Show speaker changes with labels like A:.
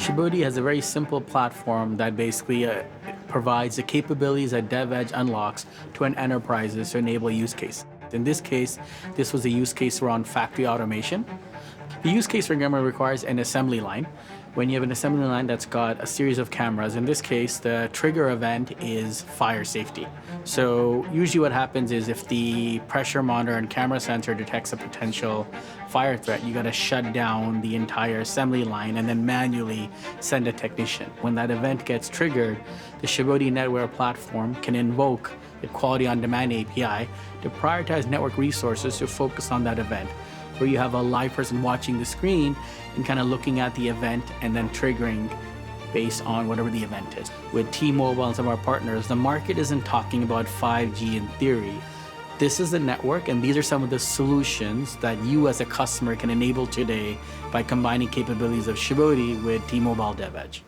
A: Shabodi has a very simple platform that basically provides the capabilities that DevEdge unlocks to an enterprises to enable a use case. In this case, this was a use case around factory automation. The use case, for example, requires an assembly line. When you have an assembly line that's got a series of cameras, in this case, the trigger event is fire safety. So usually what happens is if the pressure monitor and camera sensor detects a potential fire threat, you got to shut down the entire assembly line and then manually send a technician. When that event gets triggered, the Shabodi Netware platform can invoke the Quality on Demand API to prioritize network resources to focus on that event, where you have a live person watching the screen and kind of looking at the event and then triggering based on whatever the event is. With T-Mobile and some of our partners, the market isn't talking about 5G in theory. This is the network, and these are some of the solutions that you as a customer can enable today by combining capabilities of Shabodi with T-Mobile DevEdge.